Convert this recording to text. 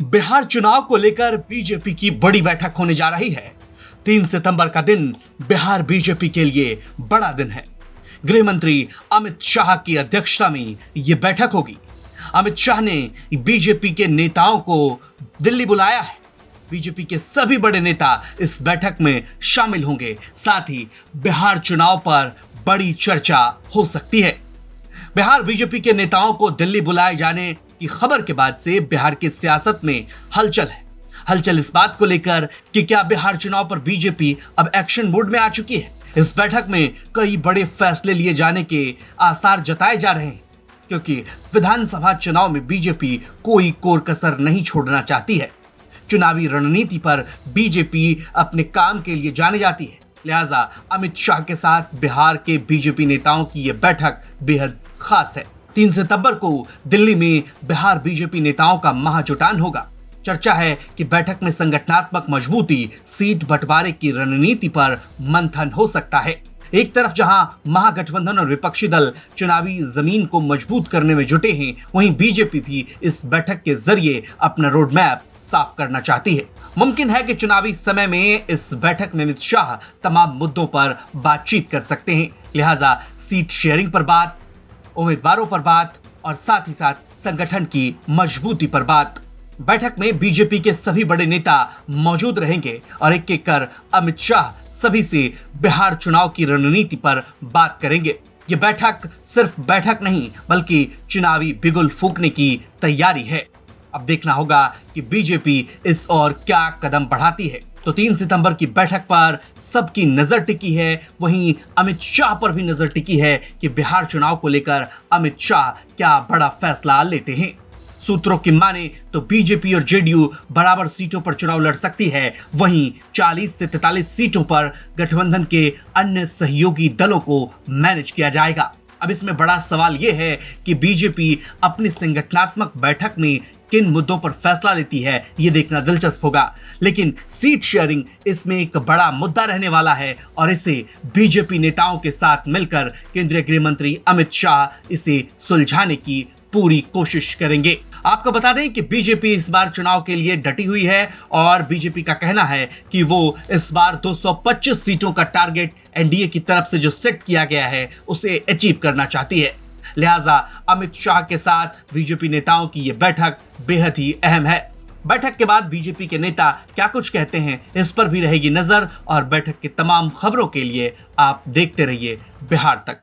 बिहार चुनाव को लेकर बीजेपी की बड़ी बैठक होने जा रही है। 3 सितंबर का दिन बिहार बीजेपी के लिए बड़ा दिन है। गृह मंत्री अमित शाह की अध्यक्षता में यह बैठक होगी। अमित शाह ने बीजेपी के नेताओं को दिल्ली बुलाया है। बीजेपी के सभी बड़े नेता इस बैठक में शामिल होंगे। साथ ही बिहार चुनाव पर बड़ी चर्चा हो सकती है। बिहार बीजेपी के नेताओं को दिल्ली बुलाए जाने की खबर के बाद से बिहार की सियासत में हलचल है। हलचल इस बात को लेकर कि क्या बिहार चुनाव पर बीजेपी अब एक्शन मोड में आ चुकी है। इस बैठक में कई बड़े फैसले लिए जाने के आसार जताए जा रहे हैं, क्योंकि विधानसभा चुनाव में बीजेपी कोई कोर कसर नहीं छोड़ना चाहती है। चुनावी रणनीति पर बीजेपी अपने काम के लिए जानी जाती है। लिहाजा अमित शाह के साथ बिहार के बीजेपी नेताओं की यह बैठक बेहद खास है। 3 सितंबर को दिल्ली में बिहार बीजेपी नेताओं का महाजुटान होगा। चर्चा है कि बैठक में संगठनात्मक मजबूती, सीट बंटवारे की रणनीति पर मंथन हो सकता है। एक तरफ जहां महागठबंधन और विपक्षी दल चुनावी जमीन को मजबूत करने में जुटे हैं, वहीं बीजेपी भी इस बैठक के जरिए अपना रोड मैप साफ करना चाहती है। मुमकिन है कि चुनावी समय में इस बैठक में अमित शाह तमाम मुद्दों पर बातचीत कर सकते हैं। लिहाजा सीट शेयरिंग पर बात, उम्मीदवारों पर बात और साथ ही साथ संगठन की मजबूती पर बात। बैठक में बीजेपी के सभी बड़े नेता मौजूद रहेंगे और एक एक कर अमित शाह सभी से बिहार चुनाव की रणनीति पर बात करेंगे। ये बैठक सिर्फ बैठक नहीं, बल्कि चुनावी बिगुल फूंकने की तैयारी है। अब देखना होगा कि बीजेपी इस और क्या कदम बढ़ाती है। तो 3 सितंबर की बैठक पर सबकी नजर टिकी है। वहीं अमित शाह पर भी नजर टिकी है कि बिहार चुनाव को लेकर अमित शाह क्या बड़ा फैसला लेते हैं। सूत्रों की माने तो बीजेपी और जेडीयू बराबर सीटों पर चुनाव लड़ सकती है। वहीं 40 से 43 सीटों पर गठबंधन के अन्य सहयोगी दलों को मैनेज किया जाएगा। अब इसमें बड़ा सवाल यह है कि बीजेपी अपनी संगठनात्मक बैठक में किन मुद्दों पर फैसला लेती है, यह देखना दिलचस्प होगा। लेकिन सीट शेयरिंग इसमें एक बड़ा मुद्दा रहने वाला है और इसे बीजेपी नेताओं के साथ मिलकर केंद्रीय गृह मंत्री अमित शाह इसे सुलझाने की पूरी कोशिश करेंगे। आपको बता दें कि बीजेपी इस बार चुनाव के लिए डटी हुई है और बीजेपी का कहना है कि वो इस बार 225 सीटों का टारगेट एनडीए की तरफ से जो सेट किया गया है उसे अचीव करना चाहती है। लिहाजा अमित शाह के साथ बीजेपी नेताओं की यह बैठक बेहद ही अहम है। बैठक के बाद बीजेपी के नेता क्या कुछ कहते हैं, इस पर भी रहेगी नजर और बैठक की तमाम खबरों के लिए आप देखते रहिए बिहार तक।